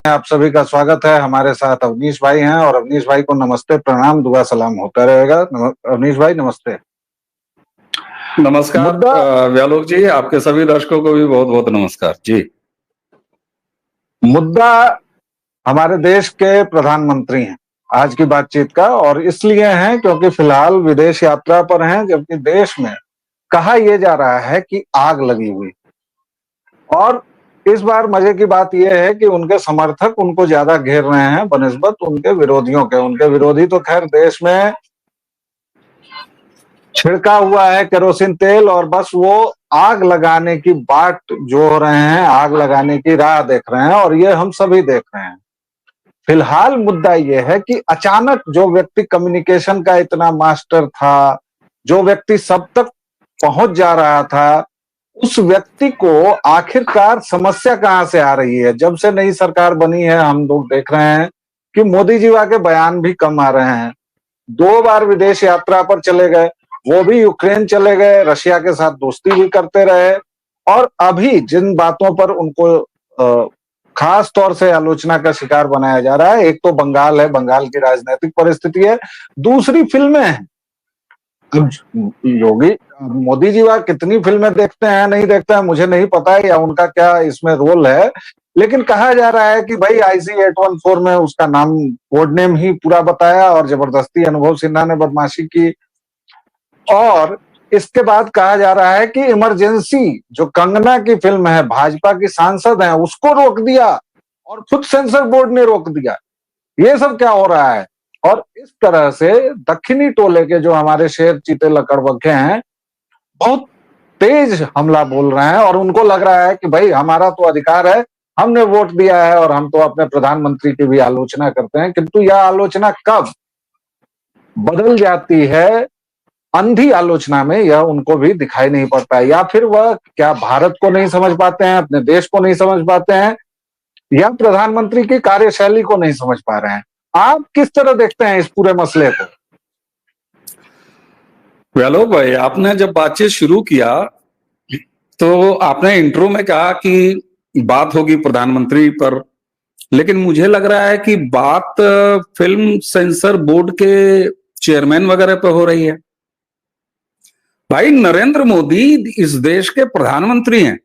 आप सभी का स्वागत है। हमारे साथ अवनीश भाई हैं और अवनीश भाई को नमस्ते, प्रणाम, दुआ सलाम होता रहेगा। अवनीश भाई नमस्ते। नमस्कार मुद्दा व्यालोक जी, आपके सभी दर्शकों को भी बहुत बहुत नमस्कार जी। मुद्दा हमारे देश के प्रधानमंत्री हैं आज की बातचीत का, और इसलिए हैं क्योंकि फिलहाल विदेश यात्रा पर हैं, जबकि देश में कहा यह जा रहा है कि आग लगी हुई। और इस बार मजे की बात यह है कि उनके समर्थक उनको ज्यादा घेर रहे हैं बनिस्बत उनके विरोधियों के। उनके विरोधी तो खैर देश में छिड़का हुआ है केरोसिन तेल, और बस वो आग लगाने की बाट जो रहे हैं, आग लगाने की राह देख रहे हैं, और ये हम सभी देख रहे हैं। फिलहाल मुद्दा ये है कि अचानक जो व्यक्ति कम्युनिकेशन का इतना मास्टर था, जो व्यक्ति सब तक पहुंच जा रहा था, उस व्यक्ति को आखिरकार समस्या कहां से आ रही है। जब से नई सरकार बनी है हम लोग देख रहे हैं कि मोदी जी के बयान भी कम आ रहे हैं। 2 बार विदेश यात्रा पर चले गए, वो भी यूक्रेन चले गए, रशिया के साथ दोस्ती भी करते रहे, और अभी जिन बातों पर उनको खास तौर से आलोचना का शिकार बनाया जा रहा है, एक तो बंगाल है, बंगाल की राजनीतिक परिस्थिति है, दूसरी फिल्में हैं। योगी मोदी जी कितनी फिल्में देखते हैं नहीं देखते हैं मुझे नहीं पता है, या उनका क्या इसमें रोल है, लेकिन कहा जा रहा है कि भाई IC-814 में उसका नाम, कोड नेम ही पूरा बताया, और जबरदस्ती अनुभव सिन्हा ने बदमाशी की। और इसके बाद कहा जा रहा है कि इमरजेंसी जो कंगना की फिल्म है, भाजपा की सांसद है, उसको रोक दिया, और खुद सेंसर बोर्ड ने रोक दिया। ये सब क्या हो रहा है? और इस तरह से दक्षिणी टोले के जो हमारे शेर चीते लकड़बग्घे हैं, बहुत तेज हमला बोल रहे हैं, और उनको लग रहा है कि भाई हमारा तो अधिकार है, हमने वोट दिया है, और हम तो अपने प्रधानमंत्री की भी आलोचना करते हैं। किंतु यह आलोचना कब बदल जाती है अंधी आलोचना में, यह उनको भी दिखाई नहीं पड़ता है। या फिर वह क्या भारत को नहीं समझ पाते हैं, अपने देश को नहीं समझ पाते हैं, या प्रधानमंत्री की कार्यशैली को नहीं समझ पा रहे हैं। आप किस तरह देखते हैं इस पूरे मसले को? व्यालोक भाई, आपने जब बातचीत शुरू किया तो आपने इंट्रो में कहा कि बात होगी प्रधानमंत्री पर, लेकिन मुझे लग रहा है कि बात फिल्म सेंसर बोर्ड के चेयरमैन वगैरह पे हो रही है। भाई, नरेंद्र मोदी इस देश के प्रधानमंत्री हैं।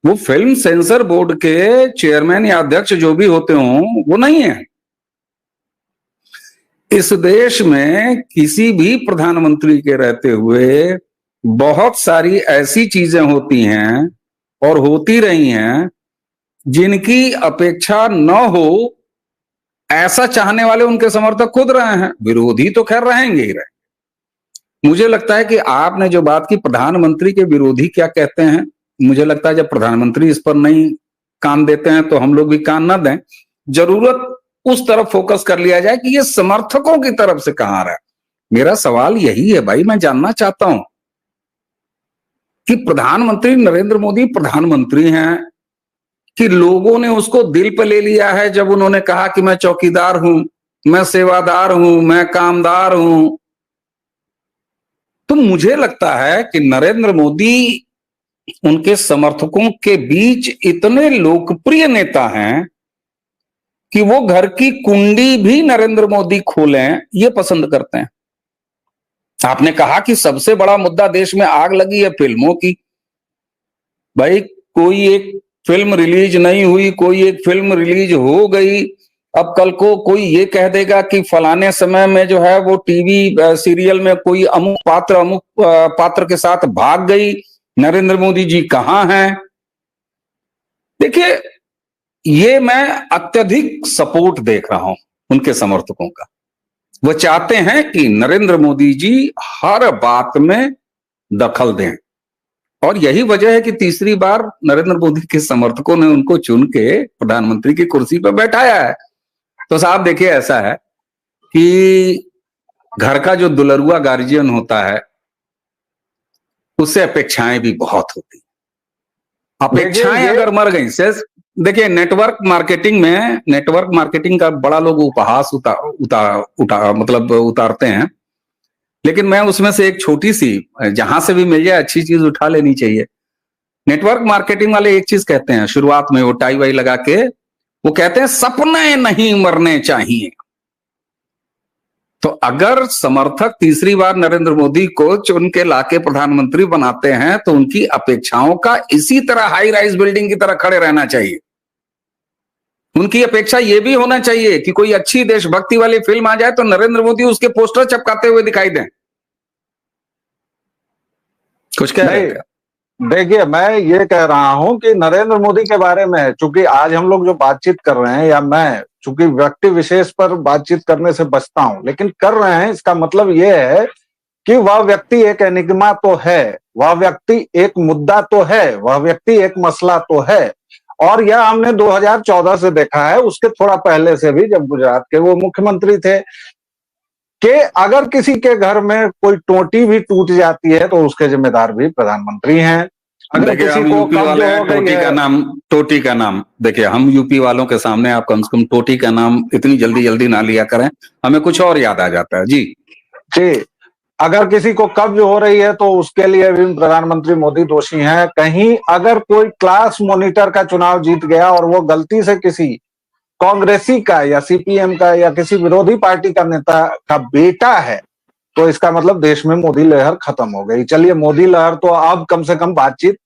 वो फिल्म सेंसर बोर्ड के चेयरमैन या अध्यक्ष जो भी होते हों, वो नहीं है। इस देश में किसी भी प्रधानमंत्री के रहते हुए बहुत सारी ऐसी चीजें होती हैं और होती रही हैं जिनकी अपेक्षा न हो, ऐसा चाहने वाले उनके समर्थक खुद रहे हैं। विरोधी तो खैर रहेंगे ही रहेंगे। मुझे लगता है कि आपने जो बात की, प्रधानमंत्री के विरोधी क्या कहते हैं, मुझे लगता है जब प्रधानमंत्री इस पर नहीं कान देते हैं तो हम लोग भी कान न दें। जरूरत उस तरफ फोकस कर लिया जाए कि ये समर्थकों की तरफ से कहां आ रहा है। मेरा सवाल यही है भाई, मैं जानना चाहता हूं कि प्रधानमंत्री नरेंद्र मोदी प्रधानमंत्री हैं कि लोगों ने उसको दिल पे ले लिया है जब उन्होंने कहा कि मैं चौकीदार हूं, मैं सेवादार हूं, मैं कामदार हूं। तो मुझे लगता है कि नरेंद्र मोदी उनके समर्थकों के बीच इतने लोकप्रिय नेता हैं कि वो घर की कुंडी भी नरेंद्र मोदी खोलें ये पसंद करते हैं। आपने कहा कि सबसे बड़ा मुद्दा देश में आग लगी है फिल्मों की। भाई, कोई एक फिल्म रिलीज नहीं हुई, कोई एक फिल्म रिलीज हो गई, अब कल को कोई ये कह देगा कि फलाने समय में जो है वो टीवी सीरियल में कोई अमुक पात्र के साथ भाग गई, नरेंद्र मोदी जी कहां हैं। देखिए, ये मैं अत्यधिक सपोर्ट देख रहा हूं उनके समर्थकों का। वो चाहते हैं कि नरेंद्र मोदी जी हर बात में दखल दें, और यही वजह है कि तीसरी बार नरेंद्र मोदी के समर्थकों ने उनको चुन के प्रधानमंत्री की कुर्सी पर बैठाया है। तो साहब देखिए, ऐसा है कि घर का जो दुलरुआ गार्जियन होता है उससे अपेक्षाएं भी बहुत होती हैं। अपेक्षाएं अगर मर गई से, देखिए नेटवर्क मार्केटिंग का बड़ा लोग उपहास उतारते हैं, लेकिन मैं उसमें से एक छोटी सी, जहां से भी मिल जाए अच्छी चीज उठा लेनी चाहिए। नेटवर्क मार्केटिंग वाले एक चीज कहते हैं शुरुआत में, वो टाई वाई लगा के वो कहते हैं सपने नहीं मरने चाहिए। तो अगर समर्थक तीसरी बार नरेंद्र मोदी को चुन के लाके प्रधानमंत्री बनाते हैं तो उनकी अपेक्षाओं का इसी तरह हाई राइज बिल्डिंग की तरह खड़े रहना चाहिए। उनकी अपेक्षा यह भी होना चाहिए कि कोई अच्छी देशभक्ति वाली फिल्म आ जाए तो नरेंद्र मोदी उसके पोस्टर चिपकाते हुए दिखाई दें। कुछ कह रहे थे? देखिए, मैं ये कह रहा हूं कि नरेंद्र मोदी के बारे में, चूंकि आज हम लोग जो बातचीत कर रहे हैं, या मैं चूंकि व्यक्ति विशेष पर बातचीत करने से बचता हूं, लेकिन कर रहे हैं, इसका मतलब ये है कि वह व्यक्ति एक एनिग्मा तो है, वह व्यक्ति एक मुद्दा तो है, वह व्यक्ति एक मसला तो है। और यह हमने 2014 से देखा है, उसके थोड़ा पहले से भी, जब गुजरात के वो मुख्यमंत्री थे, कि अगर किसी के घर में कोई टोटी भी टूट जाती है तो उसके जिम्मेदार भी प्रधानमंत्री हैं। अगर किसी को यूपी टोटी का नाम देखिए, हम यूपी वालों के सामने आप कम से कम टोटी का नाम इतनी जल्दी जल्दी ना लिया करें, हमें कुछ और याद आ जाता है। जी जी, अगर किसी को कब्ज हो रही है तो उसके लिए भी प्रधानमंत्री मोदी दोषी हैं। कहीं अगर कोई क्लास मॉनिटर का चुनाव जीत गया और वो गलती से किसी कांग्रेसी का या सीपीएम का या किसी विरोधी पार्टी का नेता का बेटा है, तो इसका मतलब देश में मोदी लहर खत्म हो गई। चलिए, मोदी लहर तो अब कम से कम बातचीत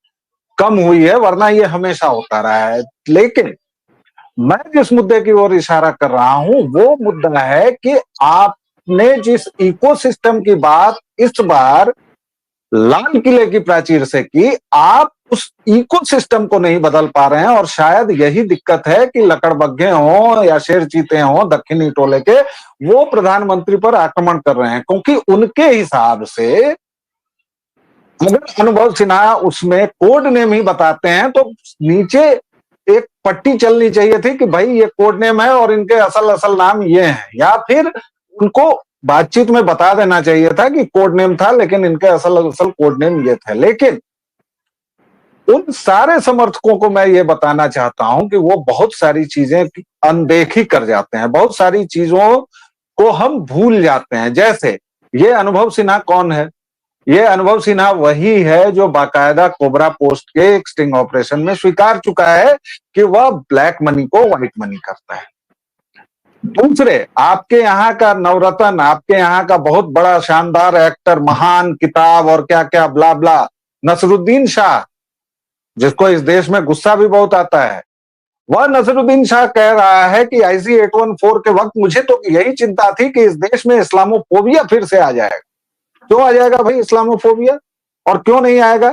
कम हुई है, वरना ये हमेशा होता रहा है। लेकिन मैं जिस मुद्दे की ओर इशारा कर रहा हूं वो मुद्दा है कि आपने जिस इकोसिस्टम की बात इस बार लाल किले की प्राचीर से की, आप उस इकोसिस्टम को नहीं बदल पा रहे हैं। और शायद यही दिक्कत है कि लकड़बग्घे हों या शेर चीते हों दक्षिणी टोले के, वो प्रधानमंत्री पर आक्रमण कर रहे हैं, क्योंकि उनके हिसाब से अगर अनुभव सिन्हा उसमें कोड नेम ही बताते हैं तो नीचे एक पट्टी चलनी चाहिए थी कि भाई ये कोड नेम है और इनके असल नाम ये हैं, या फिर उनको बातचीत में बता देना चाहिए था कि कोड नेम था लेकिन इनके असल कोड नेम ये थे। लेकिन उन सारे समर्थकों को मैं ये बताना चाहता हूं कि वो बहुत सारी चीजें अनदेखी कर जाते हैं, बहुत सारी चीजों को हम भूल जाते हैं। जैसे ये अनुभव सिन्हा कौन है? ये अनुभव सिन्हा वही है जो बाकायदा कोबरा पोस्ट के एक स्टिंग ऑपरेशन में स्वीकार चुका है कि वह ब्लैक मनी को व्हाइट मनी करता है। दूसरे, आपके यहाँ का नवरत्न, आपके यहाँ का बहुत बड़ा शानदार एक्टर, महान किताब और क्या क्या ब्ला ब्ला, नसरुद्दीन शाह, जिसको इस देश में गुस्सा भी बहुत आता है, वह नसरुद्दीन शाह कह रहा है कि IC 814 के वक्त मुझे तो यही चिंता थी कि इस देश में इस्लामोफोबिया फिर से आ जाएगा। क्यों आ जाएगा भाई इस्लामोफोबिया, और क्यों नहीं आएगा?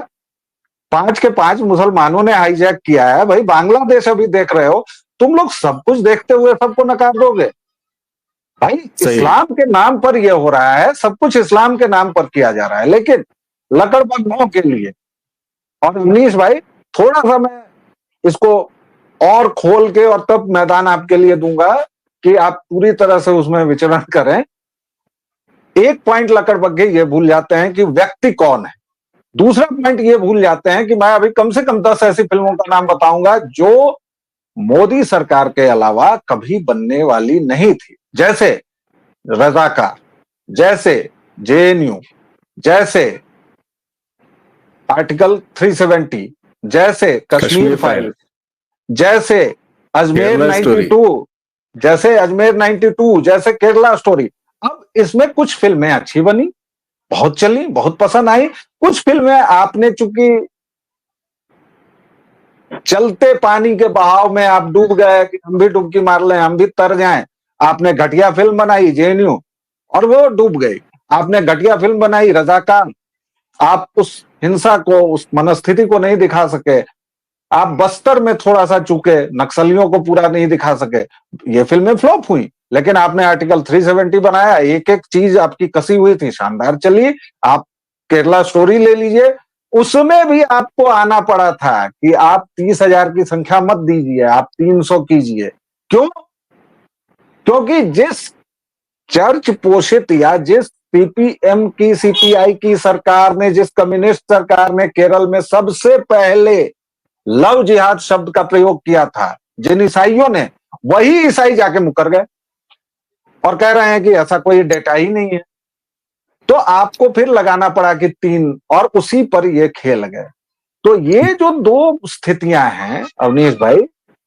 5 के 5 मुसलमानों ने हाईजैक किया है भाई, बांग्लादेश अभी देख रहे हो, तुम लोग सब कुछ देखते हुए सबको नकार दोगे भाई? इस्लाम के नाम पर यह हो रहा है, सब कुछ इस्लाम के नाम पर किया जा रहा है, लेकिन लकड़बग्घों के लिए। और अवनीश भाई, थोड़ा सा मैं इसको और खोल के और तब मैदान आपके लिए दूंगा कि आप पूरी तरह से उसमें विचरण करें। एक पॉइंट लकड़बग्घे ये भूल जाते हैं कि व्यक्ति कौन है। दूसरा पॉइंट ये भूल जाते हैं कि मैं अभी कम से कम 10 ऐसी फिल्मों का नाम बताऊंगा जो मोदी सरकार के अलावा कभी बनने वाली नहीं थी, जैसे रजाकार, जैसे JNU, जैसे आर्टिकल 370, जैसे कश्मीर फाइल, जैसे अजमेर 92, जैसे अजमेर 92, जैसे केरला स्टोरी। अब इसमें कुछ फिल्में अच्छी बनी, बहुत चली, बहुत पसंद आई। कुछ फिल्में आपने चूंकि चलते पानी के बहाव में आप डूब गए कि हम भी डुबकी मार लें, हम भी तर जाएं, आपने घटिया फिल्म बनाई JNU और वो डूब गई। आपने घटिया फिल्म बनाई रजाकार, आप उस हिंसा को, उस मनस्थिति को नहीं दिखा सके। आप बस्तर में थोड़ा सा चूके, नक्सलियों को पूरा नहीं दिखा सके, ये फिल्में फ्लॉप हुई। लेकिन आपने आर्टिकल 370 बनाया, एक एक चीज आपकी कसी हुई थी, शानदार चली। आप केरला स्टोरी ले लीजिए, उसमें भी आपको आना पड़ा था कि आप 30,000 की संख्या मत दीजिए, आप 300 कीजिए। क्यों? क्योंकि जिस चर्च पोषित या जिस CPM की, CPI की सरकार ने, जिस कम्युनिस्ट सरकार ने केरल में सबसे पहले लव जिहाद शब्द का प्रयोग किया था, जिन ईसाइयों ने, वही ईसाई जाके मुकर गए और कह रहे हैं कि ऐसा कोई डेटा ही नहीं है। तो आपको फिर लगाना पड़ा कि 3, और उसी पर ये खेल गए। तो ये जो दो स्थितियां हैं अवनीश भाई,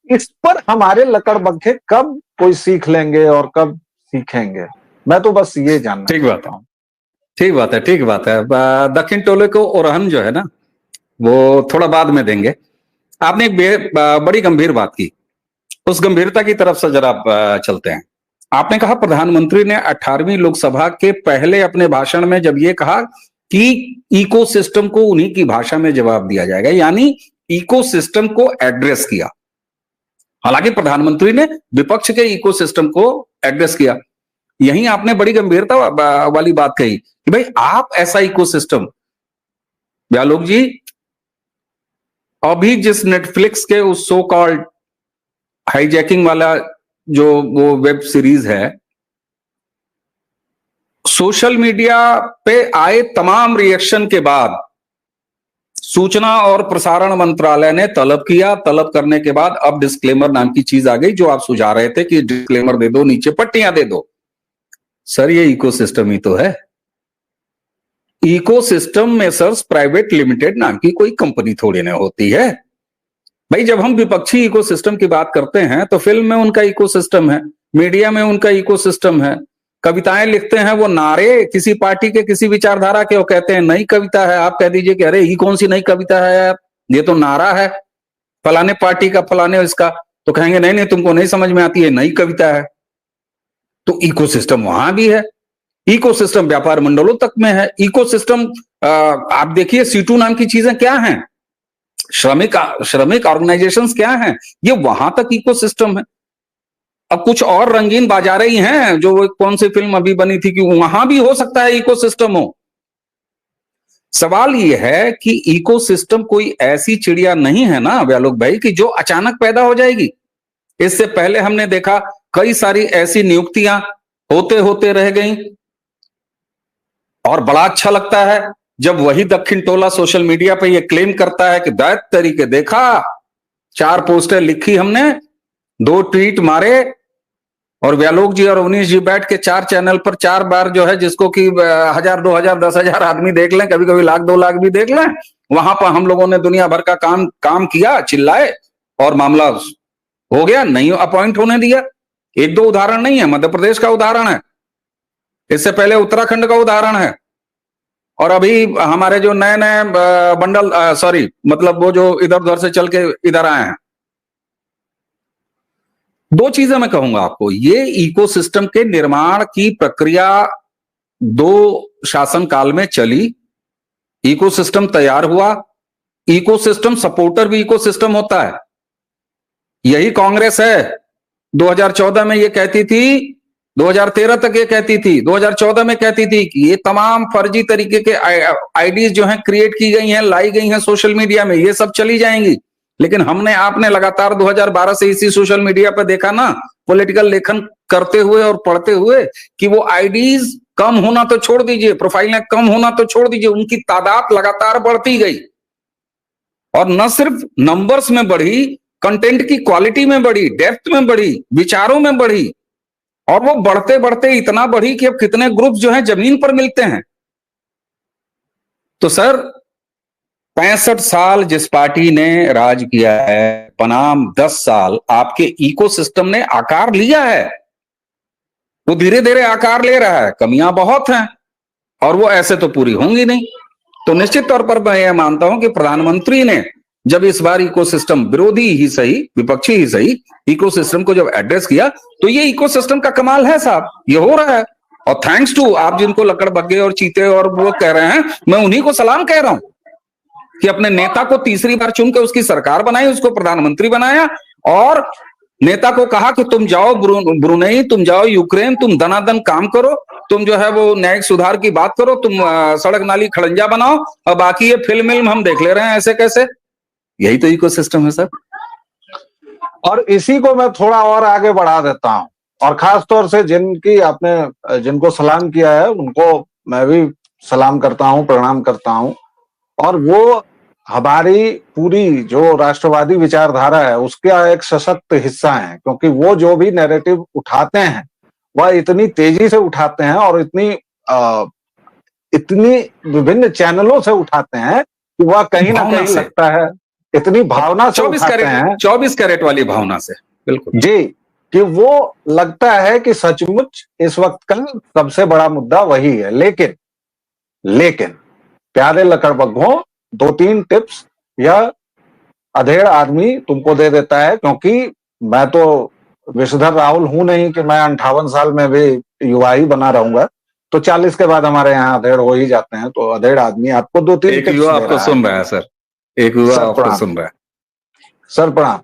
इस पर हमारे लकड़बग्घे कब कोई सीख लेंगे और कब सीखेंगे, मैं तो बस ये जानना चाहता हूं। ठीक बात है, ठीक बात है। दक्षिण टोले को ओरहन जो है ना, वो थोड़ा बाद में देंगे। आपने एक बड़ी गंभीर बात की, उस गंभीरता की तरफ से जरा चलते हैं। आपने कहा प्रधानमंत्री ने 18वीं लोकसभा के पहले अपने भाषण में जब ये कहा कि इकोसिस्टम को उन्हीं की भाषा में जवाब दिया जाएगा, यानी इकोसिस्टम को एड्रेस किया। हालांकि प्रधानमंत्री ने विपक्ष के इकोसिस्टम को एड्रेस किया। यहीं आपने बड़ी गंभीरता वाली बात कही कि भाई आप ऐसा इकोसिस्टम, व्यालोक जी, अभी जिस नेटफ्लिक्स के उस सो कॉल्ड हाईजैकिंग वाला जो वो वेब सीरीज है, सोशल मीडिया पे आए तमाम रिएक्शन के बाद सूचना और प्रसारण मंत्रालय ने तलब किया। तलब करने के बाद अब डिस्क्लेमर नाम की चीज आ गई, जो आप सुझा रहे थे कि डिस्क्लेमर दे दो, नीचे पट्टियां दे दो। सर ये इकोसिस्टम ही तो है। इकोसिस्टम मेसर्स प्राइवेट लिमिटेड नाम की कोई कंपनी थोड़ी ना होती है भाई। जब हम विपक्षी इकोसिस्टम की बात करते हैं तो फिल्म में उनका इकोसिस्टम है, मीडिया में उनका इकोसिस्टम है, कविताएं लिखते हैं वो नारे किसी पार्टी के किसी विचारधारा के, वो कहते हैं नई कविता है। आप कह दीजिए कि अरे ये कौन सी नई कविता है यार, ये तो नारा है फलाने पार्टी का, फलाने इसका, तो कहेंगे नहीं नहीं तुमको नहीं समझ में आती है, नई कविता है। तो इकोसिस्टम वहां भी है, इकोसिस्टम व्यापार मंडलों तक में है। इकोसिस्टम आप देखिए सीटू नाम की चीजें क्या हैं, श्रमिक ऑर्गेनाइजेशंस क्या हैं, ये वहां तक इकोसिस्टम है। अब कुछ और रंगीन बाजारें ही हैं, जो कौन सी फिल्म अभी बनी थी कि वहां भी हो सकता है इकोसिस्टम हो। सवाल यह है कि इकोसिस्टम कोई ऐसी चिड़िया नहीं है ना व्यालोक भाई कि जो अचानक पैदा हो जाएगी। इससे पहले हमने देखा कई सारी ऐसी नियुक्तियां होते होते रह गई, और बड़ा अच्छा लगता है जब वही दक्षिण टोला सोशल मीडिया पे ये क्लेम करता है कि दैट तरीके देखा, 4 पोस्टर लिखी हमने, 2 ट्वीट मारे, और व्यालोक जी और अवनीश जी बैठ के 4 चैनल पर 4 बार जो है, जिसको कि 1000, 2000, 10,000 आदमी देख लें, कभी कभी लाख 2 लाख भी देख लें, वहां पर हम लोगों ने दुनिया भर का काम किया, चिल्लाए और मामला हो गया, नहीं अपॉइंट होने दिया। 1-2 उदाहरण नहीं है, मध्य प्रदेश का उदाहरण है, इससे पहले उत्तराखंड का उदाहरण है, और अभी हमारे जो नए नए बंडल मतलब वो जो इधर उधर से चल के इधर आए हैं। 2 चीजें मैं कहूंगा आपको, ये इकोसिस्टम के निर्माण की प्रक्रिया 2 शासनकाल में चली, इकोसिस्टम तैयार हुआ, इकोसिस्टम सपोर्टर भी इकोसिस्टम होता है। यही कांग्रेस है 2014 में ये कहती थी, 2013 तक ये कहती थी, 2014 में कहती थी कि ये तमाम फर्जी तरीके के आईडीज जो हैं क्रिएट की गई हैं, लाई गई हैं सोशल मीडिया में, ये सब चली जाएंगी। लेकिन हमने आपने लगातार 2012 से इसी सोशल मीडिया पर देखा ना, पॉलिटिकल लेखन करते हुए और पढ़ते हुए कि वो आईडीज कम होना तो छोड़ दीजिए, प्रोफाइलें कम होना तो छोड़ दीजिए, उनकी तादाद लगातार बढ़ती गई, और न सिर्फ नंबर्स में बढ़ी, कंटेंट की क्वालिटी में बढ़ी, डेप्थ में बढ़ी, विचारों में बढ़ी, और वो बढ़ते बढ़ते इतना बढ़ी कि अब कितने ग्रुप जो हैं जमीन पर मिलते हैं। तो सर 65 साल जिस पार्टी ने राज किया है, बनाम 10 साल आपके इकोसिस्टम ने आकार लिया है, वो धीरे धीरे आकार ले रहा है, कमियां बहुत हैं और वो ऐसे तो पूरी होंगी नहीं। तो निश्चित तौर पर मैं यह मानता हूं कि प्रधानमंत्री ने जब इस बार इकोसिस्टम, विरोधी ही सही विपक्षी ही सही, इकोसिस्टम को जब एड्रेस किया, तो ये इकोसिस्टम का कमाल है साहब, ये हो रहा है। और थैंक्स टू आप जिनको लकड़बग्घे और चीते और वो कह रहे हैं, मैं उन्हीं को सलाम कह रहा हूं कि अपने नेता को तीसरी बार चुन के उसकी सरकार बनाई, उसको प्रधानमंत्री बनाया, और नेता को कहा कि तुम जाओ ब्रुनेई, तुम जाओ यूक्रेन, तुम दनादन काम करो, तुम जो है वो न्यायिक सुधार की बात करो, तुम सड़क नाली खड़ंजा बनाओ, और बाकी ये फिल्म हम देख ले रहे हैं ऐसे कैसे। यही तो इकोसिस्टम है सर। और इसी को मैं थोड़ा और आगे बढ़ा देता हूं, और खास तौर से जिनको सलाम किया है उनको मैं भी सलाम करता हूं, प्रणाम करता हूं। और वो हमारी पूरी जो राष्ट्रवादी विचारधारा है उसका एक सशक्त हिस्सा है, क्योंकि वो जो भी नैरेटिव उठाते हैं वह इतनी तेजी से उठाते हैं और इतनी विभिन्न चैनलों से उठाते हैं कि वह कहीं ना कहीं लगता है इतनी भावना से 24 उठाते हैं, 24 कैरेट वाली भावना से, बिल्कुल जी, कि वो लगता है कि सचमुच इस वक्त का सबसे बड़ा मुद्दा वही है। लेकिन प्यारे लकड़बग्घों, 2-3 टिप्स यह अधेड़ आदमी तुमको दे देता है, क्योंकि मैं तो विषधर राहुल हूं नहीं कि मैं 58 साल में भी युवा ही बना रहूंगा। तो 40 के बाद हमारे यहाँ अधेड़ हो ही जाते हैं। तो अधेड़ आदमी आपको 2-3 एक टिप्स युवा दे आपको रहा है। सुन रहा है सर, एक युवा सर आपको प्रणाम, सुन रहा है। सर प्रणाम।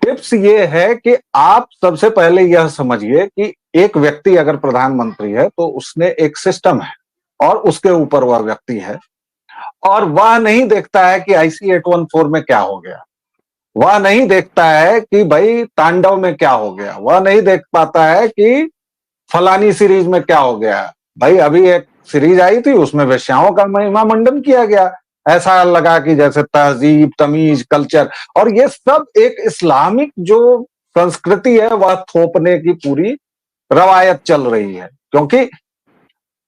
टिप्स ये है कि आप सबसे पहले यह समझिए कि एक व्यक्ति अगर प्रधानमंत्री है तो उसने एक सिस्टम है और उसके ऊपर वह व्यक्ति है, और वह नहीं देखता है कि IC 814 में क्या हो गया, वह नहीं देखता है कि भाई तांडव में क्या हो गया, वह नहीं देख पाता है कि फलानी सीरीज में क्या हो गया। भाई अभी एक सीरीज आई थी, उसमें वेश्याओं का महिमा मंडन किया गया, ऐसा लगा कि जैसे तहजीब, तमीज, कल्चर, और ये सब एक इस्लामिक जो संस्कृति है वह थोपने की पूरी रवायत चल रही है। क्योंकि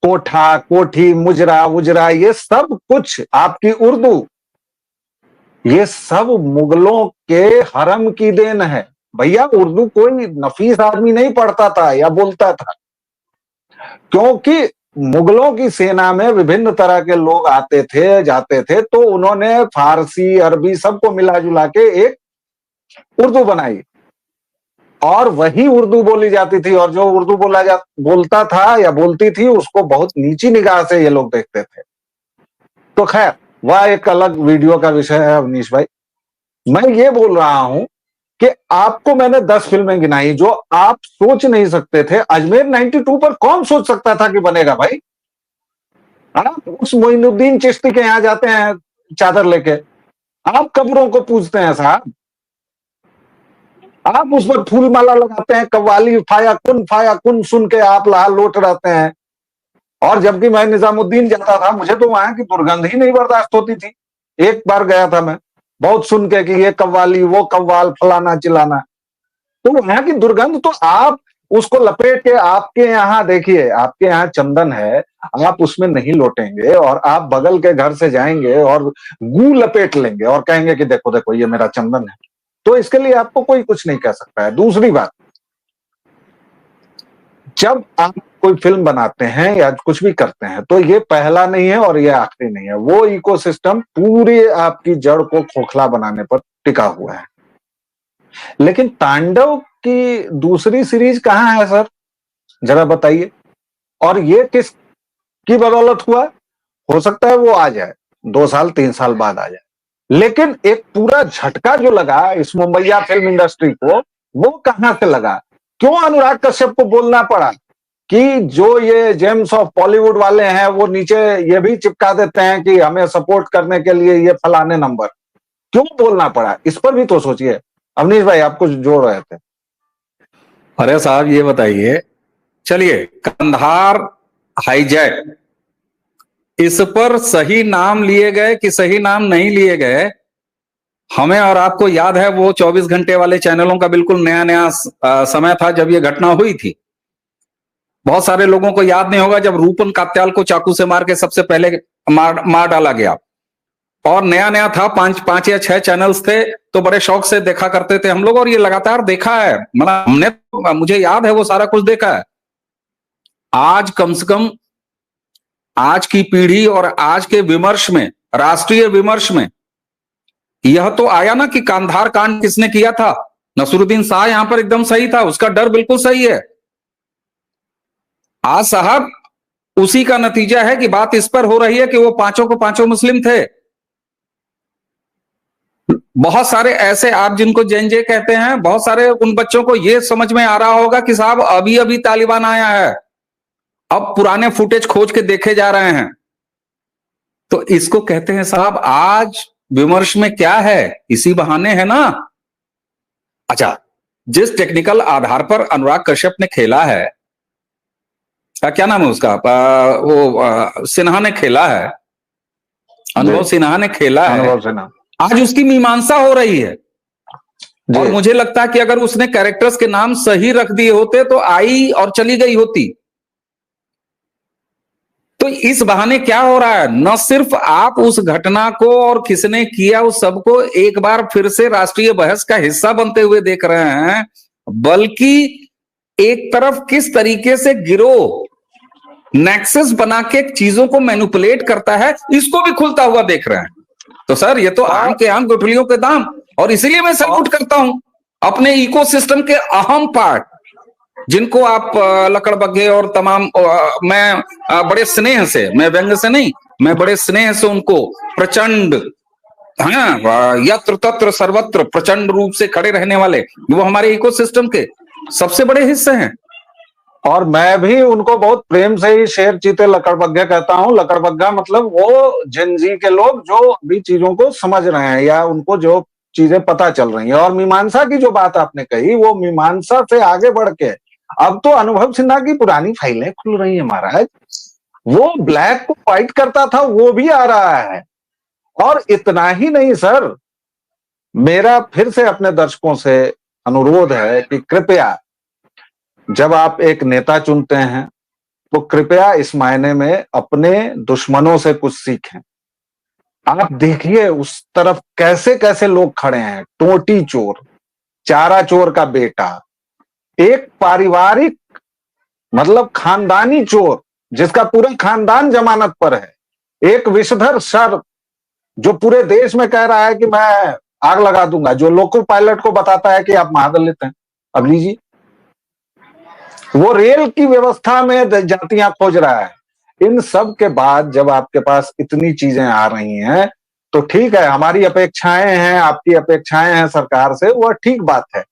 कोठा, कोठी, मुजरा, उजरा, ये सब कुछ आपकी उर्दू, ये सब मुगलों के हरम की देन है। भैया उर्दू कोई नफीस आदमी नहीं पढ़ता था या बोलता था, क्योंकि मुगलों की सेना में विभिन्न तरह के लोग आते थे, जाते थे, तो उन्होंने फारसी, अरबी सबको मिला जुला के एक उर्दू बनाई, और वही उर्दू बोली जाती थी। और जो उर्दू बोलता था या बोलती थी, उसको बहुत नीची निगाह से ये लोग देखते थे। तो खैर, वह एक अलग वीडियो का विषय है अवनीश भाई। मैं ये बोल रहा हूं कि आपको मैंने 10 फिल्में गिनाई जो आप सोच नहीं सकते थे। अजमेर 92 पर कौन सोच सकता था कि बनेगा भाई? आप उस मोइनुद्दीन चिश्ती के यहां जाते हैं चादर लेके, आप कब्रों को पूजते हैं साहब, आप उस पर फूल माला लगाते हैं, कव्वाली फाया कुन सुन के आप लाल लोट रहते हैं। और जबकि मैं निजामुद्दीन जाता था, मुझे तो वहां की दुर्गंध ही नहीं बर्दाश्त होती थी। एक बार गया था मैं, बहुत सुन के कि ये कव्वाली, वो कव्वाल, फलाना चिलाना, तो वहां की दुर्गंध। तो आप उसको लपेट के, आपके यहाँ देखिए, आपके यहाँ चंदन है, आप उसमें नहीं लोटेंगे, और आप बगल के घर से जाएंगे और गू लपेट लेंगे और कहेंगे कि देखो देखो ये मेरा चंदन है, तो इसके लिए आपको कोई कुछ नहीं कह सकता है। दूसरी बात, जब आप कोई फिल्म बनाते हैं या कुछ भी करते हैं, तो ये पहला नहीं है और ये आखिरी नहीं है। वो इकोसिस्टम पूरी आपकी जड़ को खोखला बनाने पर टिका हुआ है। लेकिन तांडव की दूसरी सीरीज कहां है सर, जरा बताइए। और ये किस की बदौलत हुआ? हो सकता है वो आ जाए 2 साल 3 साल बाद आ जाए, लेकिन एक पूरा झटका जो लगा इस मुंबईया फिल्म इंडस्ट्री को, वो कहां से लगा? क्यों अनुराग कश्यप को बोलना पड़ा कि जो ये जेम्स ऑफ बॉलीवुड वाले हैं वो नीचे ये भी चिपका देते हैं कि हमें सपोर्ट करने के लिए ये फलाने नंबर? क्यों बोलना पड़ा? इस पर भी तो सोचिए। अवनीश भाई, आप कुछ जोड़ रहे थे। अरे साहब ये बताइए, चलिए कंधार हाईजैक, इस पर सही नाम लिए गए कि सही नाम नहीं लिए गए, हमें और आपको याद है। वो 24 घंटे वाले चैनलों का बिल्कुल नया नया समय था जब ये घटना हुई थी। बहुत सारे लोगों को याद नहीं होगा जब रूपन कात्याल को चाकू से मार के सबसे पहले मार डाला गया, और नया नया था, 5 या 6 चैनल्स थे, तो बड़े शौक से देखा करते थे हम लोग, और ये लगातार देखा है, मतलब हमने, मुझे याद है वो सारा कुछ देखा है। आज कम से कम आज की पीढ़ी और आज के विमर्श में, राष्ट्रीय विमर्श में यह तो आया ना कि कांधार कांड किसने किया था। नसरुद्दीन शाह यहां पर एकदम सही था, उसका डर बिल्कुल सही है। आज साहब उसी का नतीजा है कि बात इस पर हो रही है कि वो पांचों को पांचों मुस्लिम थे। बहुत सारे ऐसे, आप जिनको जेनजे कहते हैं, बहुत सारे उन बच्चों को यह समझ में आ रहा होगा कि साहब अभी अभी तालिबान आया है, अब पुराने फुटेज खोज के देखे जा रहे हैं। तो इसको कहते हैं साहब आज विमर्श में क्या है, इसी बहाने है ना। अच्छा, जिस टेक्निकल आधार पर अनुराग कश्यप ने खेला है, क्या नाम है उसका, वो सिन्हा ने खेला है, अनुभव सिन्हा ने खेला है, अनुभव सिन्हा, आज उसकी मीमांसा हो रही है। और मुझे लगता है कि अगर उसने कैरेक्टर्स के नाम सही रख दिए होते तो आई और चली गई होती। तो इस बहाने क्या हो रहा है, न सिर्फ आप उस घटना को और किसने किया उस सबको एक बार फिर से राष्ट्रीय बहस का हिस्सा बनते हुए देख रहे हैं, बल्कि एक तरफ किस तरीके से गिरोह नेक्सस बना के चीजों को मैनिपुलेट करता है, इसको भी खुलता हुआ देख रहे हैं। तो सर ये तो आम के आम गुठलियों के दाम, और इसीलिए मैं सल्यूट करता हूं अपने इकोसिस्टम के अहम पार्ट जिनको आप लकड़बग्घे और तमाम, मैं बड़े स्नेह से, मैं व्यंग्य से नहीं, मैं बड़े स्नेह से उनको प्रचंड, हाँ, यत्र तत्र सर्वत्र प्रचंड रूप से खड़े रहने वाले, वो हमारे इकोसिस्टम के सबसे बड़े हिस्से हैं। और मैं भी उनको बहुत प्रेम से ही शेर चीते लकड़बग्घे कहता हूं। लकड़बग्घा मतलब वो जिनजी के लोग जो अभी चीजों को समझ रहे हैं या उनको जो चीजें पता चल रही हैं। और मीमांसा की जो बात आपने कही, वो मीमांसा से आगे बढ़ के अब तो अनुभव सिन्हा की पुरानी फाइलें खुल रही है महाराज। वो ब्लैक को व्हाइट करता था, वो भी आ रहा है। और इतना ही नहीं सर, मेरा फिर से अपने दर्शकों से अनुरोध है कि कृपया जब आप एक नेता चुनते हैं तो कृपया इस मायने में अपने दुश्मनों से कुछ सीखें। आप देखिए उस तरफ कैसे कैसे लोग खड़े हैं, टोटी चोर, चारा चोर का बेटा, एक पारिवारिक मतलब खानदानी चोर जिसका पूरा खानदान जमानत पर है, एक विषधर सर जो पूरे देश में कह रहा है कि मैं आग लगा दूंगा, जो लोको पायलट को बताता है कि आप महादलित हैं। अब लीजिए, वो रेल की व्यवस्था में जातियां खोज रहा है। इन सब के बाद जब आपके पास इतनी चीजें आ रही हैं तो ठीक है, हमारी अपेक्षाएं हैं, आपकी अपेक्षाएं हैं सरकार से, वह ठीक बात है।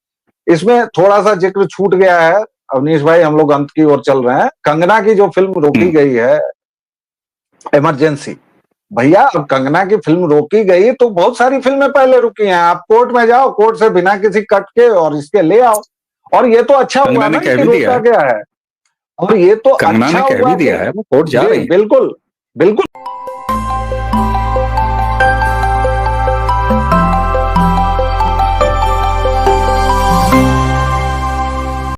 इसमें थोड़ा सा जिक्र छूट गया है अवनीश भाई, हम लोग अंत की ओर चल रहे हैं। कंगना की जो फिल्म रोकी गई है इमरजेंसी, भैया अब कंगना की फिल्म रोकी गई तो बहुत सारी फिल्में पहले रुकी हैं। आप कोर्ट में जाओ, कोर्ट से बिना किसी कट के और इसके ले आओ। और ये तो अच्छा हुआ ना कि रोका गया है, और ये तो अच्छा हुआ, दिया है, कोर्ट जा रही है। बिल्कुल बिल्कुल।